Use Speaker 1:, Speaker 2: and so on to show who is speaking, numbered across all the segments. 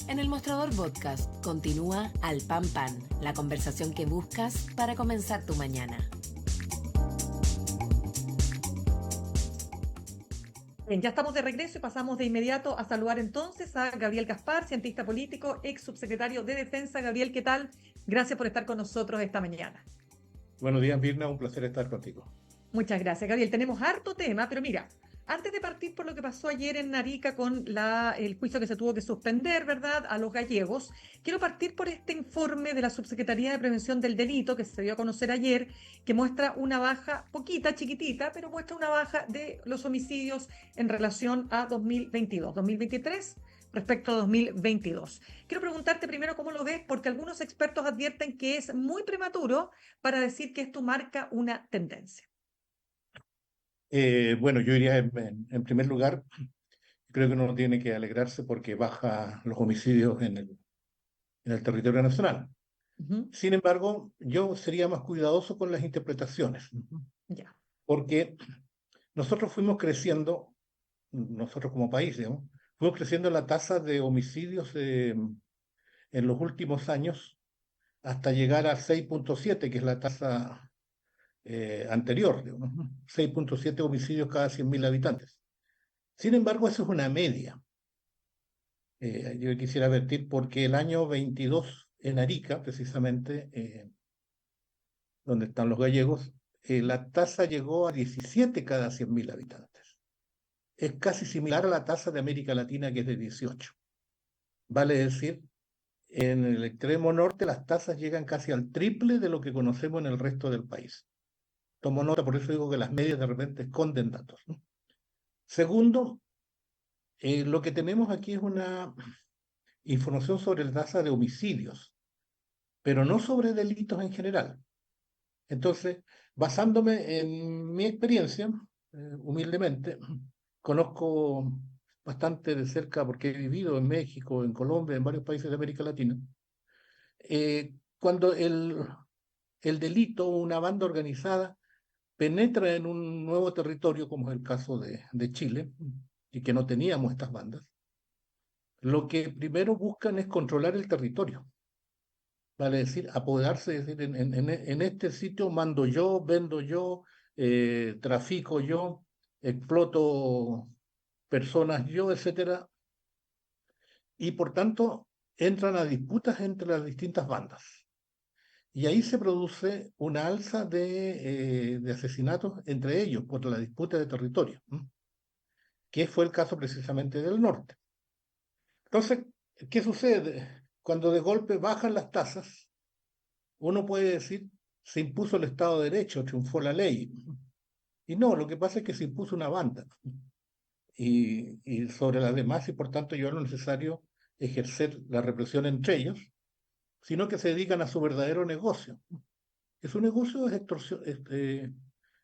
Speaker 1: En el Mostrador Podcast continúa Al Pan Pan, la conversación que buscas para comenzar tu mañana.
Speaker 2: Bien, ya estamos de regreso y pasamos de inmediato a saludar entonces a Gabriel Gaspar, cientista político, ex subsecretario de Defensa. Gabriel, ¿qué tal? Gracias por estar con nosotros esta mañana.
Speaker 3: Buenos días, Mirna, un placer estar contigo.
Speaker 2: Muchas gracias, Gabriel. Tenemos harto tema, pero mira, antes de partir por lo que pasó ayer en Arica con el juicio que se tuvo que suspender, ¿verdad?, a los gallegos, quiero partir por este informe de la Subsecretaría de Prevención del Delito que se dio a conocer ayer, que muestra una baja, poquita, chiquitita, pero muestra una baja de los homicidios en relación a 2022, 2023 respecto a 2022. Quiero preguntarte primero cómo lo ves, porque algunos expertos advierten que es muy prematuro para decir que esto marca una tendencia.
Speaker 3: Bueno, yo diría en primer lugar, creo que uno tiene que alegrarse porque baja los homicidios en el territorio nacional. Sin embargo, yo sería más cuidadoso con las interpretaciones,
Speaker 2: Ya.
Speaker 3: porque nosotros fuimos creciendo, nosotros como país, digamos, fuimos creciendo la tasa de homicidios en los últimos años hasta llegar a 6.7, que es la tasa anterior, digamos, 6.7 homicidios cada 100.000 habitantes. Sin embargo, eso es una media. Yo quisiera advertir porque el año 22 en Arica, precisamente, donde están los gallegos, la tasa llegó a 17 cada 100.000 habitantes. Es casi similar a la tasa de América Latina, que es de 18. Vale decir, en el extremo norte las tasas llegan casi al triple de lo que conocemos en el resto del país. Tomo nota, por eso digo que las medias de repente esconden datos, ¿no? Segundo, lo que tenemos aquí es una información sobre la tasa de homicidios, pero no sobre delitos en general. Entonces, basándome en mi experiencia, humildemente, conozco bastante de cerca porque he vivido en México, en Colombia, en varios países de América Latina. Cuando el delito o una banda organizada penetra en un nuevo territorio, como es el caso de Chile, y que no teníamos estas bandas, lo que primero buscan es controlar el territorio. Vale decir, apoderarse, es decir, en este sitio mando yo, vendo yo, trafico yo, exploto personas yo, etcétera. Y por tanto entran a disputas entre las distintas bandas. Y ahí se produce una alza de asesinatos entre ellos por la disputa de territorio, ¿no? Que fue el caso precisamente del norte. Entonces, ¿qué sucede? Cuando de golpe bajan las tasas, uno puede decir, se impuso el Estado de Derecho, triunfó la ley. Y no, lo que pasa es que se impuso una banda y sobre las demás, y por tanto yo no es necesario ejercer la represión entre ellos, sino que se dedican a su verdadero negocio. Su negocio es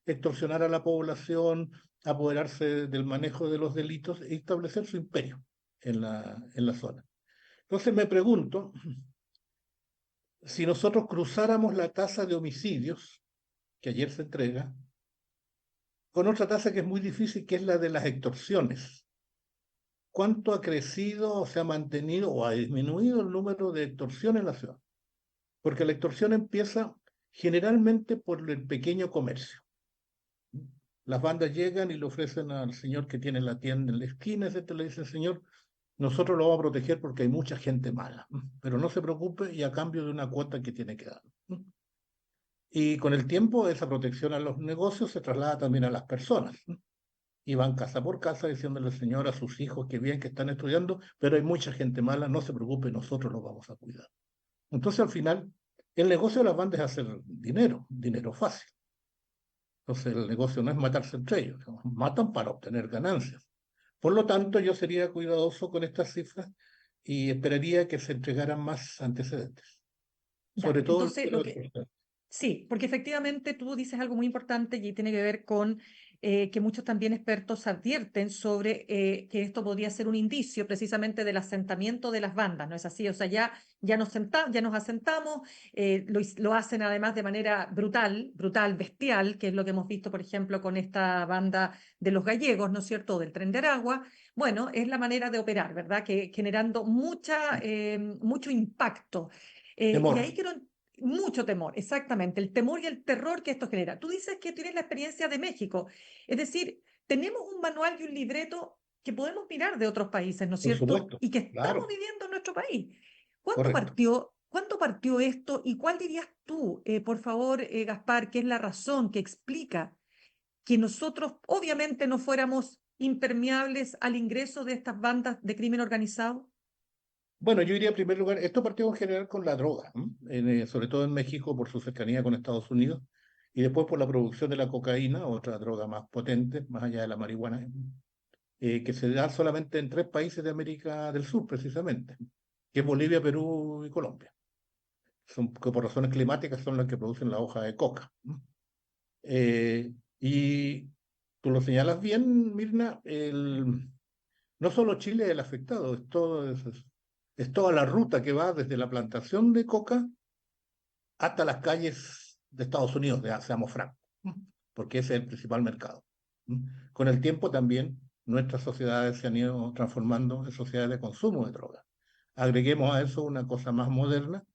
Speaker 3: extorsionar a la población, apoderarse del manejo de los delitos e establecer su imperio en la zona. Entonces me pregunto, si nosotros cruzáramos la tasa de homicidios que ayer se entrega, con otra tasa que es muy difícil, que es la de las extorsiones, ¿cuánto ha crecido o se ha mantenido o ha disminuido el número de extorsiones en la ciudad? Porque la extorsión empieza generalmente por el pequeño comercio. Las bandas llegan y le ofrecen al señor que tiene la tienda en la esquina, etc. Le dicen, señor, nosotros lo vamos a proteger porque hay mucha gente mala, pero no se preocupe y a cambio de una cuota que tiene que dar. Y con el tiempo esa protección a los negocios se traslada también a las personas. Y van casa por casa diciéndole al señor, a sus hijos, que bien que están estudiando, pero hay mucha gente mala, no se preocupe, nosotros los vamos a cuidar. Entonces al final, el negocio de las bandas es hacer dinero, dinero fácil. Entonces el negocio no es matarse entre ellos, matan para obtener ganancias. Por lo tanto, yo sería cuidadoso con estas cifras y esperaría que se entregaran más antecedentes.
Speaker 2: Ya,
Speaker 3: Sobre todo
Speaker 2: entonces, sí, porque efectivamente tú dices algo muy importante y tiene que ver con que muchos también expertos advierten sobre que esto podría ser un indicio precisamente del asentamiento de las bandas, ¿no es así? O sea, ya nos asentamos, lo hacen además de manera brutal, bestial, que es lo que hemos visto, por ejemplo, con esta banda de los gallegos, ¿no es cierto?, del Tren de Aragua. Bueno, es la manera de operar, ¿verdad? Que generando mucho impacto. Y
Speaker 3: Temor.
Speaker 2: ahí quiero mucho temor, exactamente, el temor y el terror que esto genera. Tú dices que tienes la experiencia de México, es decir, tenemos un manual y un libreto que podemos mirar de otros países, ¿no es
Speaker 3: Por
Speaker 2: cierto?
Speaker 3: supuesto,
Speaker 2: Y que estamos
Speaker 3: claro,
Speaker 2: viviendo en nuestro país.
Speaker 3: correcto.
Speaker 2: ¿Cuándo partió esto y cuál dirías tú, por favor, Gaspar, qué es la razón que explica que nosotros obviamente no fuéramos impermeables al ingreso de estas bandas de crimen organizado?
Speaker 3: Bueno, yo diría en primer lugar, esto partió en general con la droga, sobre todo en México por su cercanía con Estados Unidos, y después por la producción de la cocaína, otra droga más potente, más allá de la marihuana, que se da solamente en 3 países de América del Sur, precisamente, que es Bolivia, Perú y Colombia. Que por razones climáticas son las que producen la hoja de coca. Y tú lo señalas bien, Mirna, no solo Chile es el afectado, es toda la ruta que va desde la plantación de coca hasta las calles de Estados Unidos, seamos francos, porque ese es el principal mercado. Con el tiempo también nuestras sociedades se han ido transformando en sociedades de consumo de drogas. Agreguemos a eso una cosa más moderna,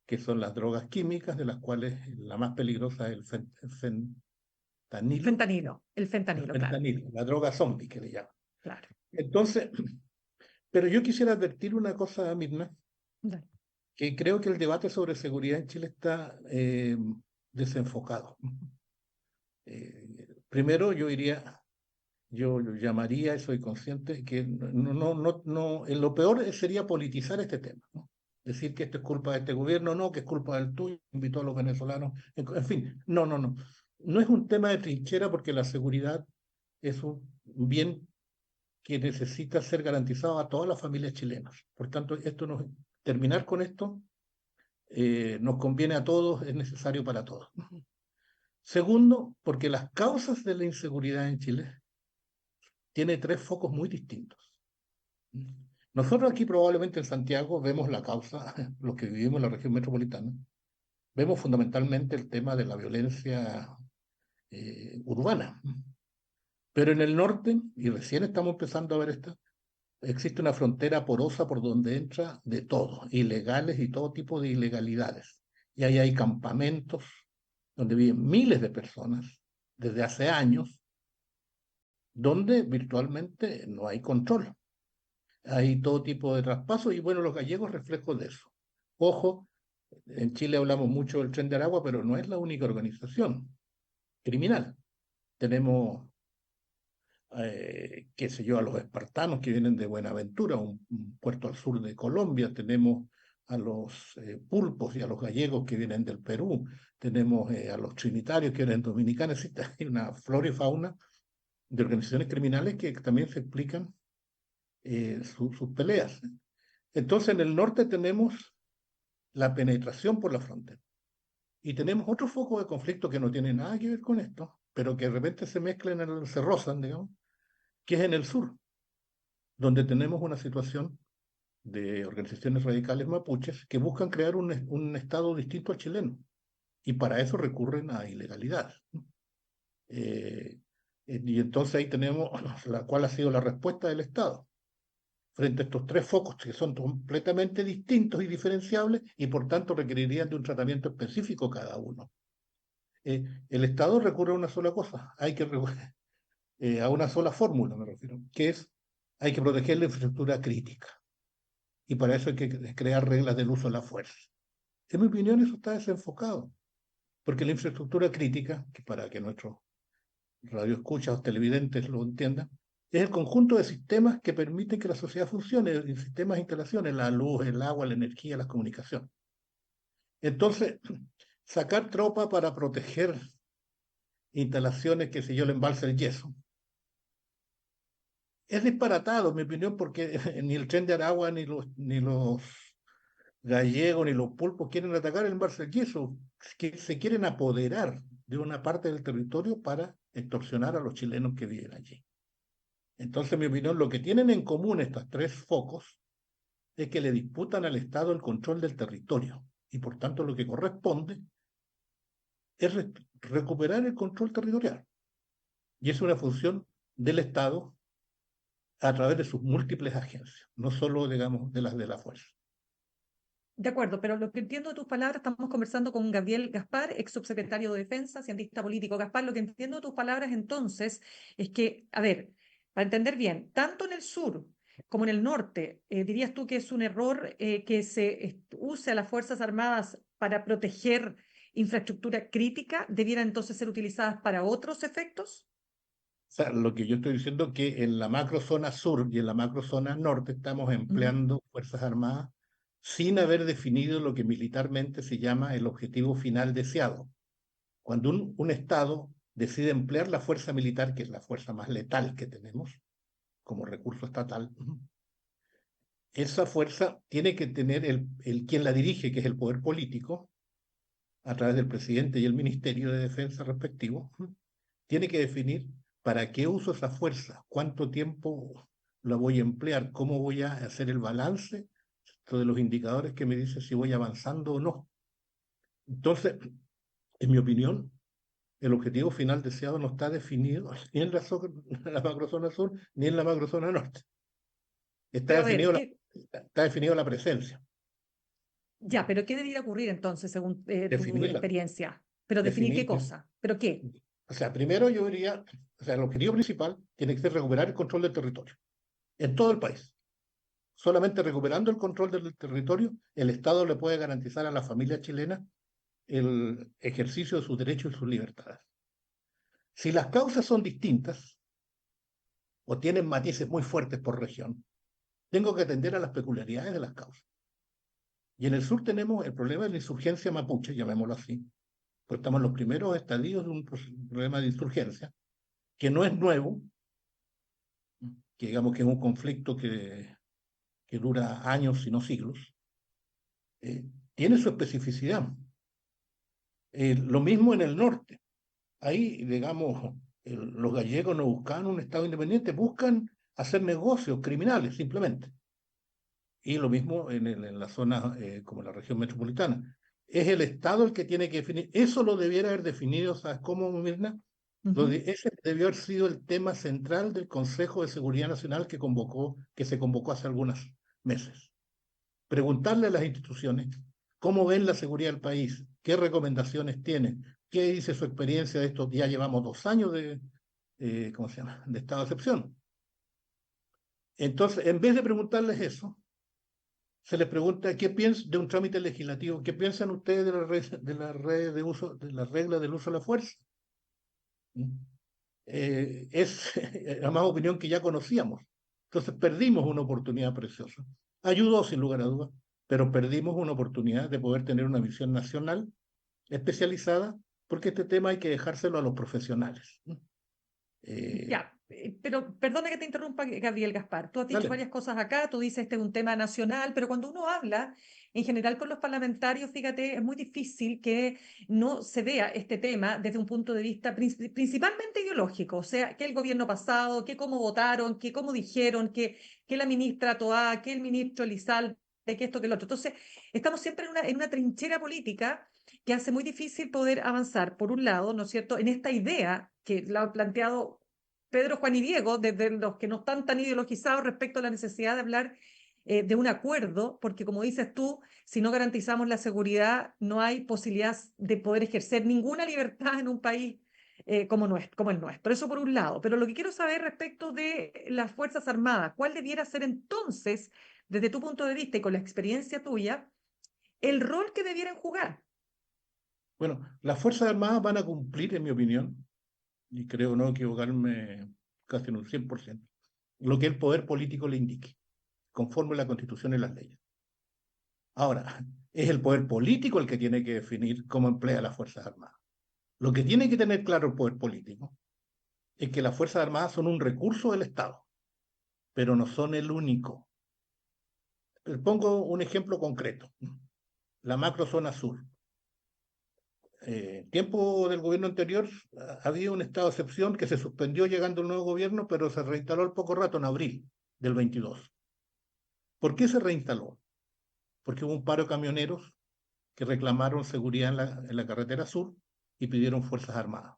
Speaker 3: que son las drogas químicas, de las cuales la más peligrosa es el fentanilo,
Speaker 2: El fentanilo, claro,
Speaker 3: la droga zombie que le llaman.
Speaker 2: claro.
Speaker 3: Entonces, pero yo quisiera advertir una cosa, Mirna,
Speaker 2: Dale.
Speaker 3: que creo que el debate sobre seguridad en Chile está desenfocado. Primero, yo llamaría, y soy consciente, que lo peor sería politizar este tema, ¿no? Decir que esto es culpa de este gobierno, no, que es culpa del tuyo, invitó a los venezolanos, en fin, no, no, no. No es un tema de trinchera porque la seguridad es un bien que necesita ser garantizado a todas las familias chilenas. Por tanto, terminar con esto nos conviene a todos, es necesario para todos. Segundo, porque las causas de la inseguridad en Chile tiene 3 focos muy distintos. Nosotros aquí probablemente en Santiago vemos la causa, los que vivimos en la región metropolitana, vemos fundamentalmente el tema de la violencia urbana. Pero en el norte, y recién estamos empezando a ver esto, existe una frontera porosa por donde entra de todo, ilegales y todo tipo de ilegalidades. Y ahí hay campamentos donde viven miles de personas desde hace años, donde virtualmente no hay control. Hay todo tipo de traspasos y bueno, los gallegos reflejo de eso. Ojo, en Chile hablamos mucho del Tren de Aragua, pero no es la única organización criminal. Tenemos qué sé yo, a los espartanos que vienen de Buenaventura, un puerto al sur de Colombia, tenemos a los pulpos y a los gallegos que vienen del Perú, tenemos a los trinitarios que vienen dominicanos, hay una flora y fauna de organizaciones criminales que también se explican sus peleas. Entonces en el norte tenemos la penetración por la frontera y tenemos otro foco de conflicto que no tiene nada que ver con esto, pero que de repente se rozan, digamos, que es en el sur, donde tenemos una situación de organizaciones radicales mapuches que buscan crear un Estado distinto al chileno y para eso recurren a ilegalidad. Eh, y entonces ahí tenemos cuál ha sido la respuesta del Estado frente a estos 3 focos que son completamente distintos y diferenciables y por tanto requerirían de un tratamiento específico cada uno. El Estado recurre a una sola cosa, a una sola fórmula, me refiero, que es hay que proteger la infraestructura crítica. Y para eso hay que crear reglas del uso de la fuerza. En mi opinión, eso está desenfocado, porque la infraestructura crítica, que para que nuestros radioescuchas o televidentes lo entiendan, es el conjunto de sistemas que permiten que la sociedad funcione, sistemas de instalaciones, la luz, el agua, la energía, las comunicaciones. Entonces, sacar tropa para proteger instalaciones, que sé yo, el embalse del yeso, es disparatado, en mi opinión, porque ni el Tren de Aragua, ni los gallegos, ni los pulpos quieren atacar el embalse del yeso, que se quieren apoderar de una parte del territorio para extorsionar a los chilenos que viven allí. Entonces, en mi opinión, lo que tienen en común estos 3 focos es que le disputan al Estado el control del territorio y por tanto lo que corresponde es recuperar el control territorial. Y es una función del Estado a través de sus múltiples agencias, no solo, digamos, de las de la fuerza.
Speaker 2: De acuerdo, pero lo que entiendo de tus palabras, estamos conversando con Gabriel Gaspar, ex subsecretario de Defensa, cientista político. Gaspar, lo que entiendo de tus palabras entonces es que, a ver, para entender bien, tanto en el sur como en el norte, ¿dirías tú que es un error que se use a las Fuerzas Armadas para proteger infraestructura crítica? ¿Debieran entonces ser utilizadas para otros efectos?
Speaker 3: O sea, lo que yo estoy diciendo es que en la macrozona sur y en la macrozona norte estamos
Speaker 2: Ujú.
Speaker 3: empleando Fuerzas Armadas sin haber definido lo que militarmente se llama el objetivo final deseado. Cuando un Estado decide emplear la fuerza militar, que es la fuerza más letal que tenemos como recurso estatal, esa fuerza tiene que tener quien la dirige, que es el poder político, a través del presidente y el Ministerio de Defensa respectivo, tiene que definir para qué uso esa fuerza, cuánto tiempo la voy a emplear, cómo voy a hacer el balance de los indicadores que me dicen si voy avanzando o no. Entonces, en mi opinión, el objetivo final deseado no está definido ni en la macrozona sur ni en la macrozona norte. Está
Speaker 2: Pero a ver,
Speaker 3: definido está definido la presencia.
Speaker 2: ya, pero ¿qué debería ocurrir entonces según tu
Speaker 3: Definirla.
Speaker 2: experiencia? Pero definir qué
Speaker 3: Definir.
Speaker 2: cosa, ¿pero qué?
Speaker 3: O sea, primero yo diría, o sea, el objetivo principal tiene que ser recuperar el control del territorio en todo el país. Solamente recuperando el control del territorio, el Estado le puede garantizar a la familia chilena el ejercicio de sus derechos y sus libertades. Si las causas son distintas o tienen matices muy fuertes por región, tengo que atender a las peculiaridades de las causas. Y en el sur tenemos el problema de la insurgencia mapuche, llamémoslo así, pues estamos en los primeros estadios de un problema de insurgencia, que no es nuevo, que digamos que es un conflicto que dura años, si no siglos, eh, tiene su especificidad. Lo mismo en el norte. Ahí, digamos, los gallegos no buscan un Estado independiente, buscan hacer negocios criminales, simplemente. Y lo mismo en la zona como la región metropolitana. Es el Estado el que tiene que definir. Eso lo debiera haber definido, ¿sabes cómo, Mirna?
Speaker 2: Ujú.
Speaker 3: Ese debió haber sido el tema central del Consejo de Seguridad Nacional que se convocó hace algunos meses. Preguntarle a las instituciones cómo ven la seguridad del país, qué recomendaciones tienen, qué dice su experiencia de esto. Ya llevamos 2 años ¿cómo se llama?, de estado de excepción. Entonces, en vez de preguntarles eso, se les pregunta qué piensan de un trámite legislativo, qué piensan ustedes de la regla del uso de la fuerza. Es la más opinión que ya conocíamos. Entonces perdimos una oportunidad preciosa. Ayudó sin lugar a dudas, pero perdimos una oportunidad de poder tener una visión nacional especializada, porque este tema hay que dejárselo a los profesionales. Eh,
Speaker 2: Ya, pero perdona que te interrumpa, Gabriel Gaspar. Tú has dicho
Speaker 3: Dale.
Speaker 2: varias cosas acá, tú dices este es un tema nacional, pero cuando uno habla en general con los parlamentarios, fíjate, es muy difícil que no se vea este tema desde un punto de vista principalmente ideológico, o sea, que el gobierno pasado, que cómo votaron, que cómo dijeron, que la ministra Toá, que el ministro Elizalde, que esto, que lo otro. Entonces, estamos siempre en una trinchera política que hace muy difícil poder avanzar, por un lado, ¿no es cierto?, en esta idea que la han planteado Pedro, Juan y Diego, desde los que no están tan ideologizados respecto a la necesidad de hablar de un acuerdo, porque como dices tú, si no garantizamos la seguridad, no hay posibilidad de poder ejercer ninguna libertad en un país como el nuestro. Eso por un lado. Pero lo que quiero saber respecto de las Fuerzas Armadas, ¿cuál debiera ser entonces, desde tu punto de vista y con la experiencia tuya, el rol que debieran jugar?
Speaker 3: Bueno, las Fuerzas Armadas van a cumplir, en mi opinión, y creo no equivocarme casi en un 100%, lo que el poder político le indique, conforme a la Constitución y las leyes. Ahora, es el poder político el que tiene que definir cómo emplea las Fuerzas Armadas. Lo que tiene que tener claro el poder político es que las Fuerzas Armadas son un recurso del Estado, pero no son el único. Les pongo un ejemplo concreto. La macrozona sur. Tiempo del gobierno anterior había un estado de excepción que se suspendió llegando el nuevo gobierno, pero se reinstaló al poco rato, en abril del 22. ¿Por qué se reinstaló? Porque hubo un paro de camioneros que reclamaron seguridad en la carretera sur y pidieron Fuerzas Armadas.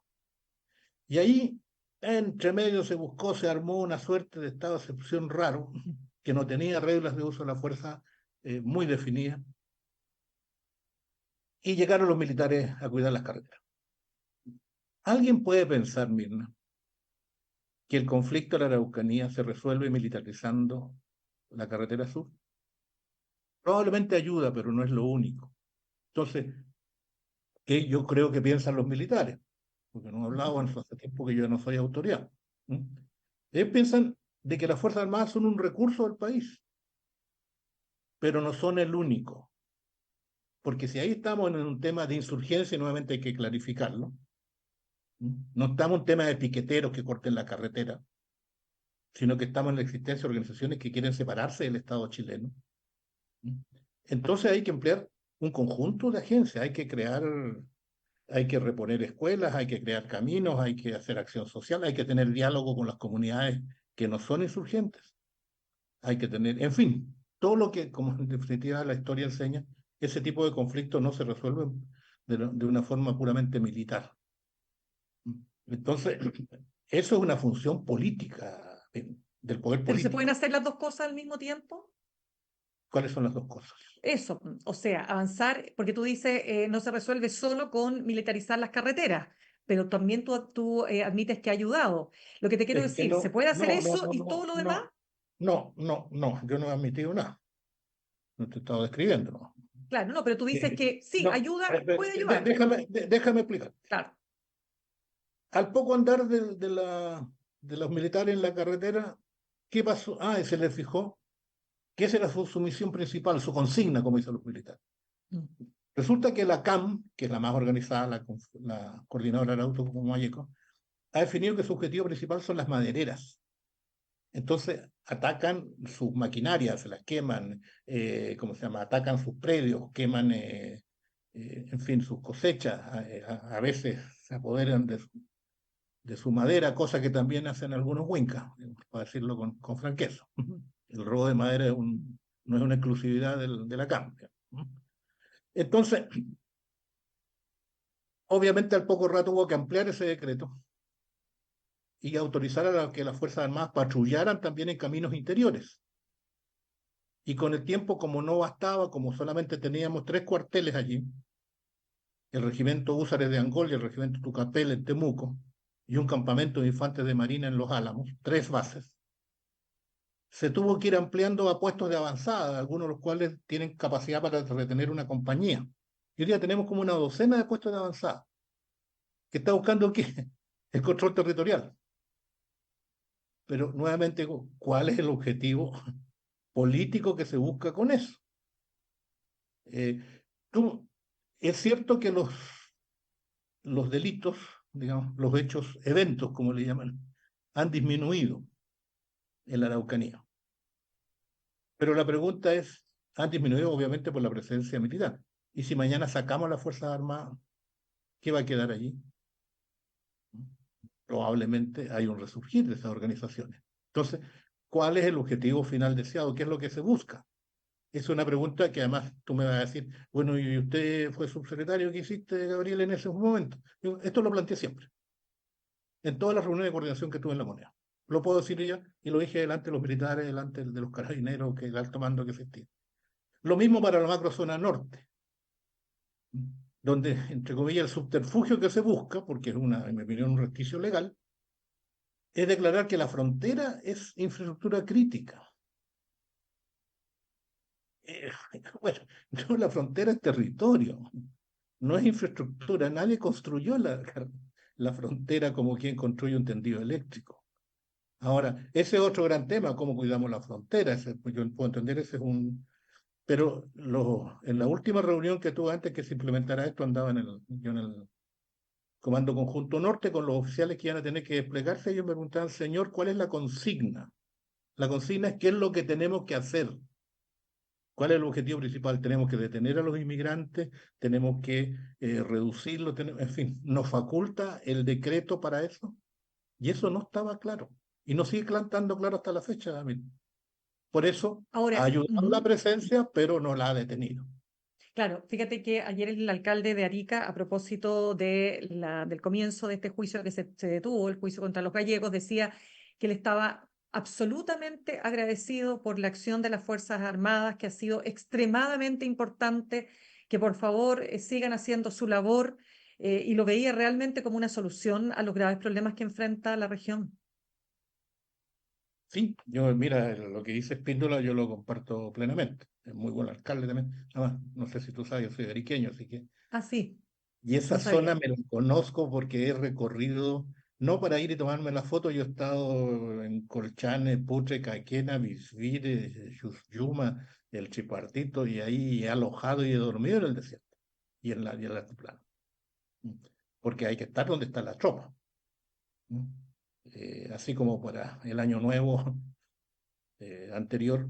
Speaker 3: Y ahí Entre medio se buscó, se armó una suerte de estado de excepción raro, que no tenía reglas de uso de la fuerza muy definidas, y llegaron los militares a cuidar las carreteras. ¿Alguien puede pensar, Mirna, que el conflicto de la Araucanía se resuelve militarizando la carretera sur? Probablemente ayuda, pero no es lo único. Entonces, ¿qué yo creo que piensan los militares? Porque no he hablado hace tiempo que yo no soy autoridad. ¿Mm? Ellos piensan de que las Fuerzas Armadas son un recurso del país, pero no son el único. Porque si ahí estamos en un tema de insurgencia, y nuevamente hay que clarificarlo, no estamos en un tema de piqueteros que corten la carretera, sino que estamos en la existencia de organizaciones que quieren separarse del Estado chileno. Entonces hay que emplear un conjunto de agencias, hay que reponer escuelas, hay que crear caminos, hay que hacer acción social, hay que tener diálogo con las comunidades que no son insurgentes, hay que tener, en fin, todo lo que, como en definitiva la historia enseña, ese tipo de conflictos no se resuelven de una forma puramente militar. Entonces, eso es una función política, del poder
Speaker 2: ¿Pero se
Speaker 3: político.
Speaker 2: pueden hacer las dos cosas al mismo tiempo?
Speaker 3: ¿Cuáles son las dos cosas?
Speaker 2: Eso, o sea, avanzar, porque tú dices, no se resuelve solo con militarizar las carreteras, pero también tú admites que ha ayudado. Lo que te quiero
Speaker 3: Es que
Speaker 2: decir, ¿se puede hacer eso y todo
Speaker 3: no,
Speaker 2: lo demás?
Speaker 3: yo no he admitido nada. No te he estado describiendo, ¿no?
Speaker 2: Claro, no, pero tú dices que sí,
Speaker 3: No,
Speaker 2: ayuda, puede ayudar.
Speaker 3: déjame explicar.
Speaker 2: Claro.
Speaker 3: Al poco andar de los militares en la carretera, ¿qué pasó? Ah, se les fijó que esa era su misión principal, su consigna, como dicen los militares.
Speaker 2: Mm.
Speaker 3: Resulta que la CAM, que es la más organizada, la coordinadora del auto como Mayeco, ha definido que su objetivo principal son las madereras. Entonces atacan sus maquinarias, se las queman, ¿cómo se llama? Atacan sus predios, queman, en fin, sus cosechas, a veces se apoderan de su madera, cosa que también hacen algunos huincas, para decirlo con franqueza. El robo de madera no es una exclusividad de la CAM. Entonces, obviamente al poco rato hubo que ampliar ese decreto y autorizar a que las Fuerzas Armadas patrullaran también en caminos interiores. Y con el tiempo, como no bastaba, como solamente teníamos 3 cuarteles allí, el regimiento Húsares de Angol y el regimiento Tucapel en Temuco, y un campamento de infantes de marina en Los Álamos, 3 bases, se tuvo que ir ampliando a puestos de avanzada, algunos de los cuales tienen capacidad para retener una compañía. Y hoy día tenemos como una docena de puestos de avanzada, que está buscando ¿qué? El control territorial. Pero nuevamente, ¿cuál es el objetivo político que se busca con eso? Eh, es cierto que los delitos, digamos, los hechos, eventos, como le llaman, han disminuido en la Araucanía. Pero la pregunta es, han disminuido obviamente por la presencia militar. Y si mañana sacamos las Fuerzas Armadas, ¿qué va a quedar allí? Probablemente hay un resurgir de esas organizaciones. Entonces, ¿cuál es el objetivo final deseado? ¿Qué es lo que se busca? Es una pregunta que además tú me vas a decir, bueno, ¿y usted fue subsecretario? ¿Qué hiciste, Gabriel, en ese momento? Yo, esto lo planteé siempre, en todas las reuniones de coordinación que tuve en La Moneda. Lo puedo decir ya, y lo dije delante de los militares, delante de los carabineros, que el alto mando que existía. Lo mismo para la macrozona norte, donde, entre comillas, el subterfugio que se busca, porque es en mi opinión, un resquicio legal, es declarar que la frontera es infraestructura crítica. Bueno, no, la frontera es territorio, no es infraestructura. Nadie construyó la frontera como quien construye un tendido eléctrico. Ahora, ese es otro gran tema, cómo cuidamos la frontera. Yo puedo entender, ese es un... Pero en la última reunión que tuve antes que se implementara esto, andaba yo en el Comando Conjunto Norte con los oficiales que iban a tener que desplegarse. Ellos me preguntaban, señor, ¿cuál es la consigna? La consigna es qué es lo que tenemos que hacer. ¿Cuál es el objetivo principal? Tenemos que detener a los inmigrantes, tenemos que reducirlo, en fin, nos faculta el decreto para eso. Y eso no estaba claro. Y no sigue estando claro hasta la fecha, David. Por eso ha
Speaker 2: Ahora,
Speaker 3: ayudado la presencia, pero no la ha detenido.
Speaker 2: Claro, fíjate que ayer el alcalde de Arica, a propósito del comienzo de este juicio que se detuvo, el juicio contra los gallegos, decía que él estaba absolutamente agradecido por la acción de las Fuerzas Armadas, que ha sido extremadamente importante, que por favor sigan haciendo su labor, y lo veía realmente como una solución a los graves problemas que enfrenta la región.
Speaker 3: Sí, mira, lo que dice Espíndola yo lo comparto plenamente. Es muy buen alcalde también. Además, no sé si tú sabes, yo soy ariqueño, así que...
Speaker 2: Ah, sí,
Speaker 3: Y esa
Speaker 2: no
Speaker 3: zona
Speaker 2: sabía.
Speaker 3: me la conozco porque he recorrido, no para ir y tomarme la foto, yo he estado en Colchane, Putre, Caquena, Visvire, Yuma, el Chipartito, y ahí he alojado y he dormido en el desierto y en el altiplano. Porque hay que estar donde está la tropa. ¿No? Así como para el año nuevo anterior,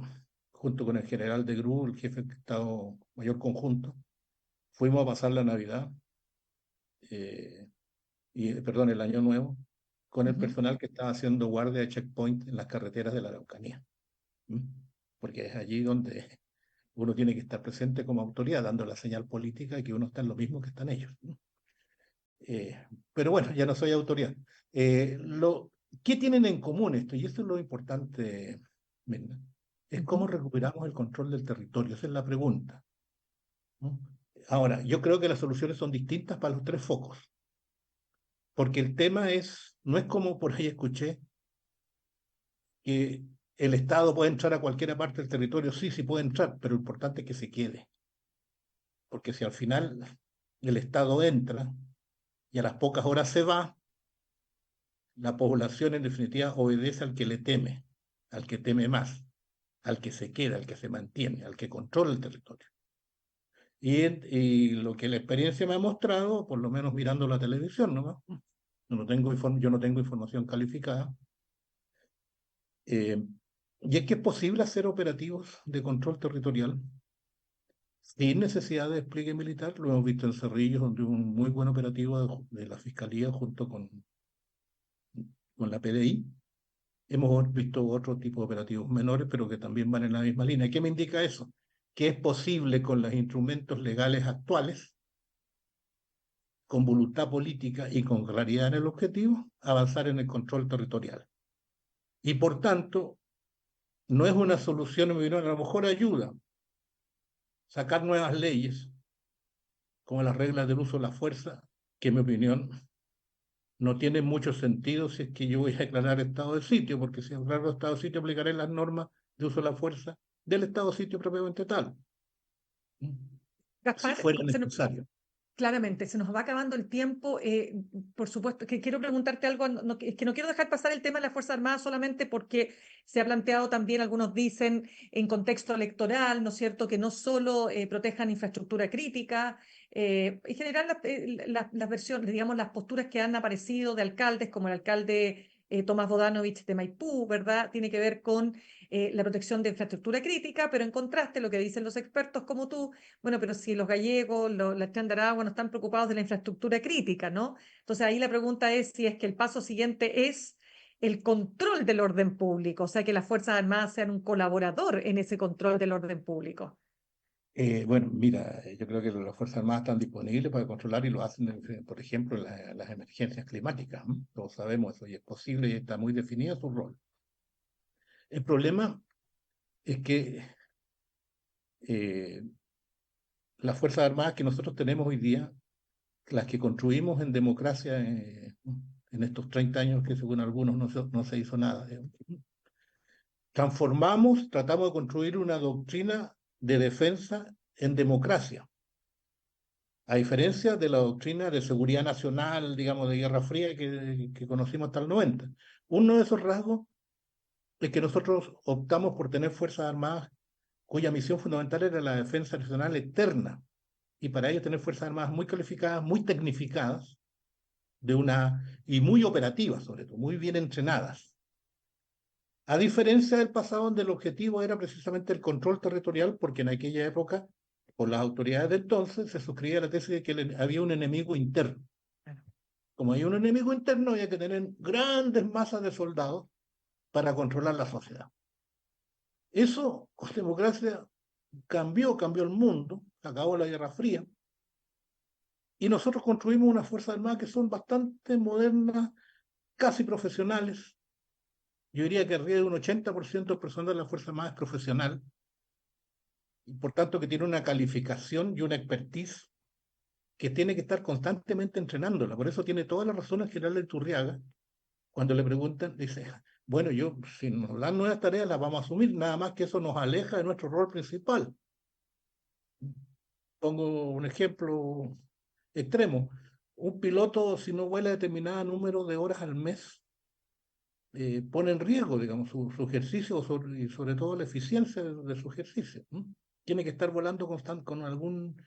Speaker 3: junto con el general de Gru, el jefe de Estado Mayor Conjunto, fuimos a pasar la Navidad, eh, perdón, el año nuevo, con el
Speaker 2: Ujú.
Speaker 3: personal que estaba haciendo guardia de checkpoint en las carreteras de la Araucanía. ¿Mm? Porque es allí donde uno tiene que estar presente como autoridad, dando la señal política de que uno está en lo mismo que están ellos. ¿No? Eh, pero bueno, ya no soy autoridad. ¿Qué tienen en común esto? Y esto es lo importante, Mirna. Es cómo
Speaker 2: Ujú.
Speaker 3: recuperamos el control del territorio. Esa es la pregunta. ¿No? Ahora, yo creo que las soluciones son distintas para los tres focos, porque el tema no es como por ahí escuché que el Estado puede entrar a cualquier parte del territorio. Sí, sí puede entrar, pero lo importante es que se quede, porque si al final el Estado entra y a las pocas horas se va, la población en definitiva obedece al que le teme, al que teme más, al que se queda, al que se mantiene, al que controla el territorio. Y lo que la experiencia me ha mostrado, por lo menos mirando la televisión, ¿no? Yo no tengo información calificada, eh, y es que es posible hacer operativos de control territorial sin necesidad de despliegue militar. Lo hemos visto en Cerrillos, donde hubo un muy buen operativo de la Fiscalía junto con la PDI. Hemos visto otro tipo de operativos menores, pero que también van en la misma línea. ¿Qué me indica eso? Que es posible con los instrumentos legales actuales, con voluntad política y con claridad en el objetivo, avanzar en el control territorial. Y por tanto, no es una solución, a lo mejor ayuda sacar nuevas leyes, como las reglas del uso de la fuerza, que en mi opinión no tiene mucho sentido si es que yo voy a declarar estado de sitio, porque si declaro estado de sitio aplicaré las normas de uso de la fuerza del estado de sitio propiamente tal, si
Speaker 2: Gaspar,
Speaker 3: fuera necesario.
Speaker 2: claramente, se nos va acabando el tiempo. Por supuesto que quiero preguntarte algo, es que no quiero dejar pasar el tema de las Fuerzas Armadas solamente porque se ha planteado también, algunos dicen, en contexto electoral, ¿no es cierto?, que no solo protejan infraestructura crítica. En general, las versiones, digamos, las posturas que han aparecido de alcaldes, como el alcalde Tomás Bodanovich de Maipú, ¿verdad?, tiene que ver con la protección de infraestructura crítica, pero en contraste, lo que dicen los expertos como tú, bueno, pero si los gallegos, la Chan de Aragua no están preocupados de la infraestructura crítica, ¿no? Entonces ahí la pregunta es si es que el paso siguiente es el control del orden público, o sea, que las Fuerzas Armadas sean un colaborador en ese control del orden público.
Speaker 3: Bueno, mira, yo creo que las Fuerzas Armadas están disponibles para controlar y lo hacen, por ejemplo, en las emergencias climáticas. ¿No? Todos sabemos eso y es posible y está muy definido su rol. El problema es que eh, las Fuerzas Armadas que nosotros tenemos hoy día, las que construimos en democracia en estos 30 años que según algunos no se hizo nada. Tratamos de construir una doctrina de defensa en democracia, a diferencia de la doctrina de seguridad nacional, digamos, de Guerra Fría que conocimos hasta el 90. Uno de esos rasgos es que nosotros optamos por tener Fuerzas Armadas cuya misión fundamental era la defensa nacional eterna, y para ello tener Fuerzas Armadas muy calificadas, muy tecnificadas, y muy operativas sobre todo, muy bien entrenadas. A diferencia del pasado donde el objetivo era precisamente el control territorial, porque en aquella época, por las autoridades de entonces, se suscribía la tesis de que había un enemigo interno. Como hay un enemigo interno, había que tener grandes masas de soldados para controlar la sociedad. Eso, con democracia, cambió el mundo, acabó la Guerra Fría, y nosotros construimos unas Fuerzas Armadas que son bastante modernas, casi profesionales. Yo diría que arriba de un 80% del personal de la Fuerza Armada es profesional, y por tanto que tiene una calificación y una expertise que tiene que estar constantemente entrenándola. Por eso tiene toda la razón el general Iturriaga cuando le preguntan, dice, bueno, si nos dan nuevas tareas las vamos a asumir, nada más que eso nos aleja de nuestro rol principal. Pongo un ejemplo extremo. Un piloto, si no vuela determinado número de horas al mes, pone en riesgo, digamos, su ejercicio y sobre todo la eficiencia de su ejercicio. Tiene que estar volando con algún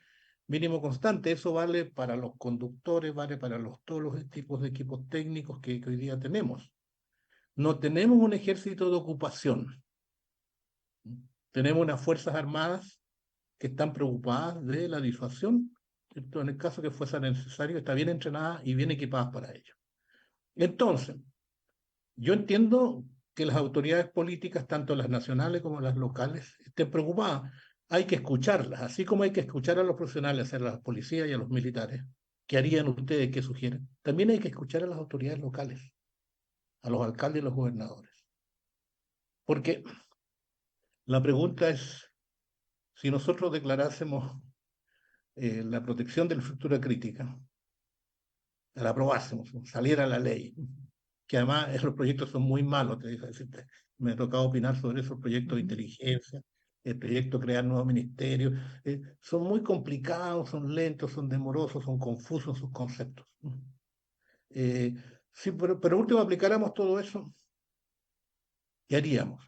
Speaker 3: mínimo constante. Eso vale para los conductores, vale para todos los tipos de equipos técnicos que hoy día tenemos. No tenemos un ejército de ocupación. Tenemos unas Fuerzas Armadas que están preocupadas de la disuasión, ¿cierto? En el caso que fuese necesario, está bien entrenadas y bien equipadas para ello. Entonces, yo entiendo que las autoridades políticas, tanto las nacionales como las locales, estén preocupadas. Hay que escucharlas, así como hay que escuchar a los profesionales, a las policías y a los militares. ¿Qué harían ustedes? ¿Qué sugieren? También hay que escuchar a las autoridades locales, a los alcaldes y los gobernadores. Porque la pregunta es, si nosotros declarásemos la protección de la infraestructura crítica, la aprobásemos, saliera la ley, que además los proyectos son muy malos, me ha tocado opinar sobre esos proyectos de inteligencia, el proyecto de crear nuevos ministerios, son muy complicados, son lentos, son demorosos, son confusos sus conceptos. Sí, pero último aplicáramos todo eso, ¿qué haríamos?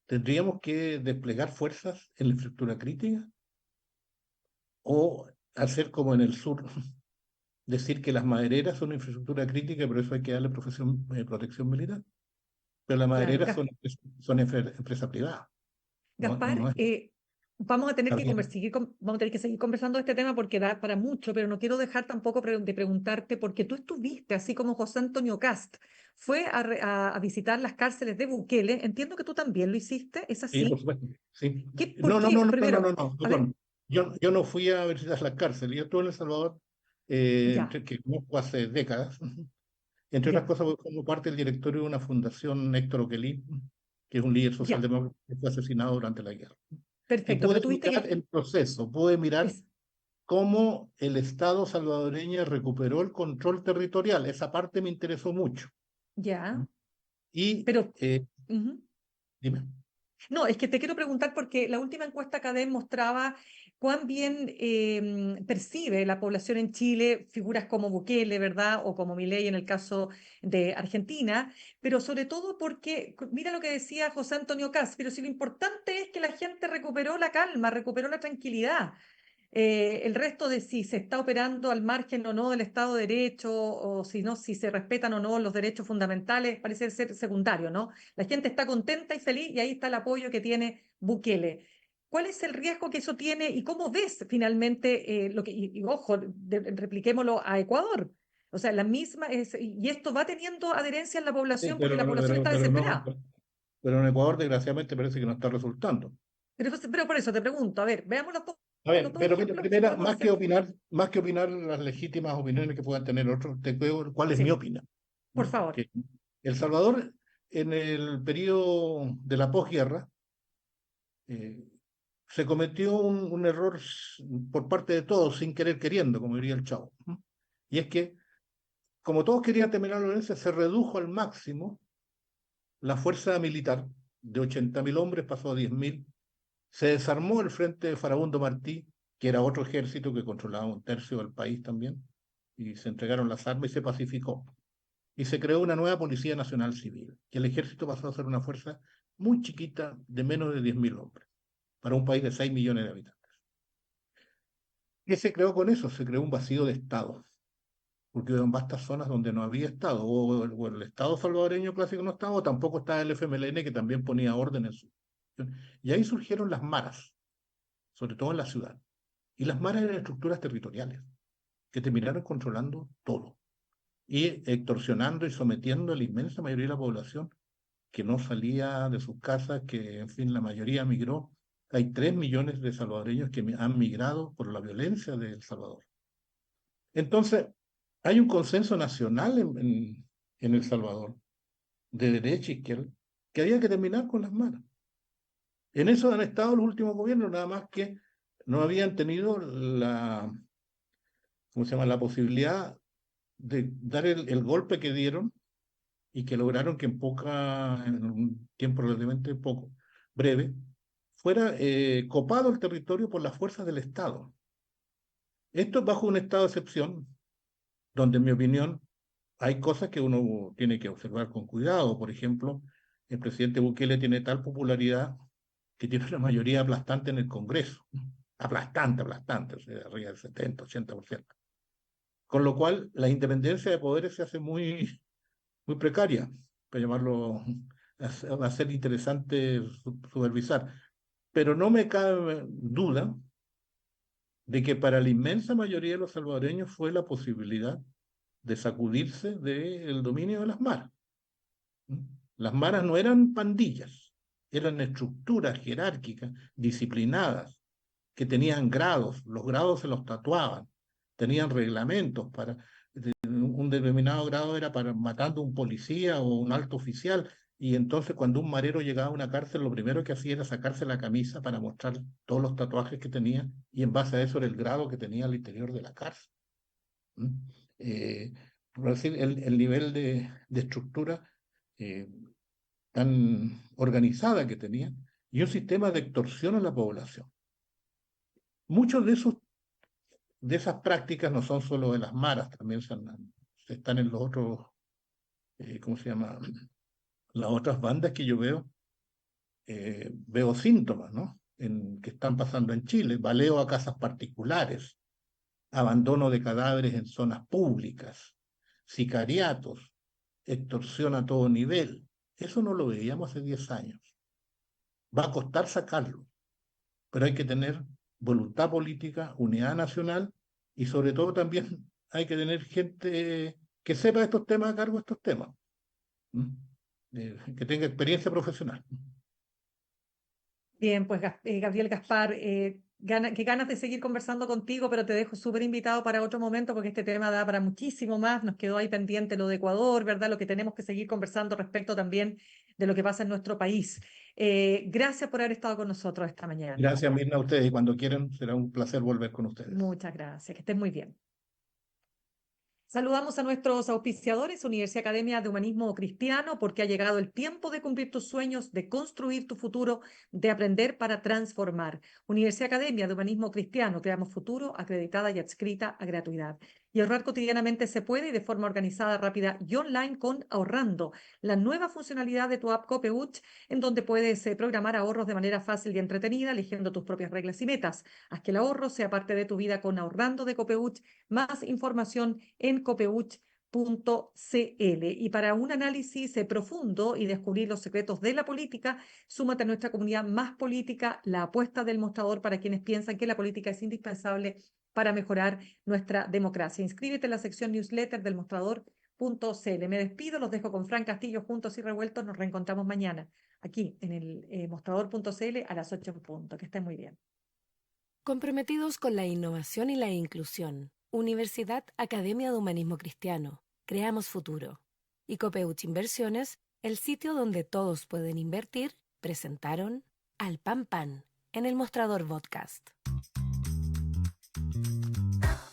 Speaker 3: ¿Tendríamos que desplegar fuerzas en la infraestructura crítica? ¿O hacer como en el sur, decir que las madereras son infraestructura crítica, pero eso hay que darle protección militar? Pero las
Speaker 2: Claro,
Speaker 3: madereras son empresas privadas.
Speaker 2: Gaspar, vamos a tener
Speaker 3: Está
Speaker 2: que
Speaker 3: bien.
Speaker 2: vamos a tener que seguir conversando de este tema porque da para mucho, pero no quiero dejar tampoco de preguntarte, porque tú estuviste, así como José Antonio Cast, fue a visitar las cárceles de Bukele. Entiendo que tú también lo hiciste, ¿es
Speaker 3: Sí, por
Speaker 2: así?
Speaker 3: supuesto. Sí.
Speaker 2: ¿Por qué? Primero,
Speaker 3: No,
Speaker 2: a ver,
Speaker 3: perdón. Yo no fui a visitar las cárceles. Yo estuve en El Salvador,
Speaker 2: ya,
Speaker 3: que conozco hace décadas. Entre otras
Speaker 2: ya,
Speaker 3: cosas, como parte del directorio de una fundación, Héctor Oquelí, que es un líder
Speaker 2: ya,
Speaker 3: socialdemócrata que fue asesinado durante la guerra. Y
Speaker 2: perfecto,
Speaker 3: pude
Speaker 2: pero tuviste
Speaker 3: mirar
Speaker 2: que...
Speaker 3: el proceso, pude mirar
Speaker 2: es-
Speaker 3: cómo el Estado salvadoreño recuperó el control territorial. Esa parte me interesó mucho.
Speaker 2: ya,
Speaker 3: Y,
Speaker 2: pero...
Speaker 3: eh,
Speaker 2: ujú.
Speaker 3: dime.
Speaker 2: No, es que te quiero preguntar porque la última encuesta CADEM mostraba cuán bien percibe la población en Chile figuras como Bukele, ¿verdad? O como Milei en el caso de Argentina, pero sobre todo porque, mira lo que decía José Antonio Caz, pero si lo importante es que la gente recuperó la calma, recuperó la tranquilidad. El resto de si se está operando al margen o no del Estado de Derecho, o si no, si se respetan o no los derechos fundamentales, parece ser secundario, ¿no? La gente está contenta y feliz y ahí está el apoyo que tiene Bukele. ¿Cuál es el riesgo que eso tiene y cómo ves finalmente lo que, y ojo, repliquémoslo a Ecuador? O sea, la misma es, y esto va teniendo adherencia en la
Speaker 3: Sí,
Speaker 2: población porque la población está
Speaker 3: no,
Speaker 2: desesperada.
Speaker 3: pero en Ecuador desgraciadamente parece que no está resultando.
Speaker 2: Pero por eso te pregunto, a ver, veamos
Speaker 3: A
Speaker 2: los
Speaker 3: ver,
Speaker 2: dos
Speaker 3: pero mira,
Speaker 2: ejemplos y
Speaker 3: primera,
Speaker 2: podemos hacer,
Speaker 3: más que opinar las legítimas opiniones que puedan tener otros, te digo cuál es mi
Speaker 2: sí,
Speaker 3: opinión.
Speaker 2: por favor.
Speaker 3: Que El Salvador, en el periodo de la posguerra, eh, se cometió un error por parte de todos, sin querer queriendo, como diría el Chavo. Y es que, como todos querían terminar la violencia, se redujo al máximo la fuerza militar, de 80.000 hombres pasó a 10.000. Se desarmó el frente de Farabundo Martí, que era otro ejército que controlaba un tercio del país también, y se entregaron las armas y se pacificó. Y se creó una nueva Policía Nacional Civil, que el ejército pasó a ser una fuerza muy chiquita de menos de 10.000 hombres, para un país de 6 millones de habitantes. ¿Qué se creó con eso? Se creó un vacío de Estado, porque en vastas zonas donde no había Estado, o el Estado salvadoreño clásico no estaba, o tampoco estaba el FMLN que también ponía orden en su... Y ahí surgieron las maras, sobre todo en la ciudad. Y las maras eran estructuras territoriales que terminaron controlando todo y extorsionando y sometiendo a la inmensa mayoría de la población que no salía de sus casas, que en fin la mayoría migró hay 3 millones de salvadoreños que han migrado por la violencia de El Salvador. Entonces, hay un consenso nacional en El Salvador, de derecha e izquierda, que había que terminar con las maras. En eso han estado los últimos gobiernos, nada más que no habían tenido la posibilidad de dar el golpe que dieron y que lograron que en un tiempo relativamente breve, fuera copado el territorio por las fuerzas del Estado. Esto es bajo un estado de excepción, donde en mi opinión hay cosas que uno tiene que observar con cuidado. Por ejemplo, el presidente Bukele tiene tal popularidad que tiene una mayoría aplastante en el Congreso. Aplastante, o sea, arriba del 70, 80%. Con lo cual, la independencia de poderes se hace muy, muy precaria, para llamarlo, va a ser interesante supervisar. Pero no me cabe duda de que para la inmensa mayoría de los salvadoreños fue la posibilidad de sacudirse del dominio de las maras. Las maras no eran pandillas, eran estructuras jerárquicas, disciplinadas, que tenían grados, los grados se los tatuaban, tenían reglamentos para un determinado grado era para matando a un policía o un alto oficial, y entonces cuando un marero llegaba a una cárcel, lo primero que hacía era sacarse la camisa para mostrar todos los tatuajes que tenía, y en base a eso era el grado que tenía al interior de la cárcel. Por decir, el nivel de estructura tan organizada que tenía, y un sistema de extorsión a la población. Muchos de esas prácticas no son solo de las maras, también están en los otros, ¿cómo se llama? Las otras bandas que yo veo síntomas, ¿no? Que están pasando en Chile: baleo a casas particulares, abandono de cadáveres en zonas públicas, sicariatos, extorsión a todo nivel. Eso no lo veíamos hace 10 años. Va a costar sacarlo, pero hay que tener voluntad política, unidad nacional, y sobre todo también hay que tener gente que sepa de estos temas, a cargo de estos temas, que tenga experiencia profesional.
Speaker 2: Bien, pues Gabriel Gaspar, qué ganas de seguir conversando contigo, pero te dejo súper invitado para otro momento porque este tema da para muchísimo más. Nos quedó ahí pendiente lo de Ecuador, ¿verdad? Lo que tenemos que seguir conversando respecto también de lo que pasa en nuestro país. Gracias por haber estado con nosotros esta mañana.
Speaker 3: Gracias, Mirna, a ustedes, y cuando quieran será un placer volver con ustedes.
Speaker 2: Muchas gracias, que estén muy bien. Saludamos a nuestros auspiciadores, Universidad Academia de Humanismo Cristiano, porque ha llegado el tiempo de cumplir tus sueños, de construir tu futuro, de aprender para transformar. Universidad Academia de Humanismo Cristiano, creamos futuro, acreditada y adscrita a gratuidad. Y ahorrar cotidianamente se puede, y de forma organizada, rápida y online con Ahorrando, la nueva funcionalidad de tu app Copeuch, en donde puedes programar ahorros de manera fácil y entretenida, eligiendo tus propias reglas y metas. Haz que el ahorro sea parte de tu vida con Ahorrando de Copeuch. Más información en copeuch.cl. Y para un análisis profundo y descubrir los secretos de la política, súmate a nuestra comunidad Más Política, la apuesta del mostrador para quienes piensan que la política es indispensable para mejorar nuestra democracia. Inscríbete en la sección newsletter del mostrador.cl. Me despido, los dejo con Fran Castillo, juntos y revueltos. Nos reencontramos mañana aquí en el mostrador.cl a las 8 en punto. Que estén muy bien.
Speaker 1: Comprometidos con la innovación y la inclusión, Universidad Academia de Humanismo Cristiano, creamos futuro. Y Copeuch Inversiones, el sitio donde todos pueden invertir, presentaron Al Pan Pan en el Mostrador Podcast.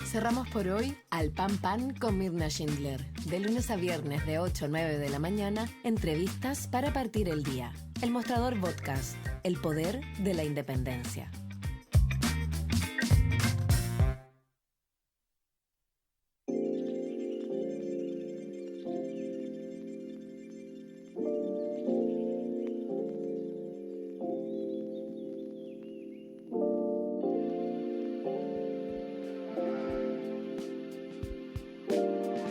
Speaker 1: Cerramos por hoy Al Pan Pan con Mirna Schindler. De lunes a viernes de 8 a 9 de la mañana, entrevistas para partir el día. El Mostrador Podcast, el poder de la independencia.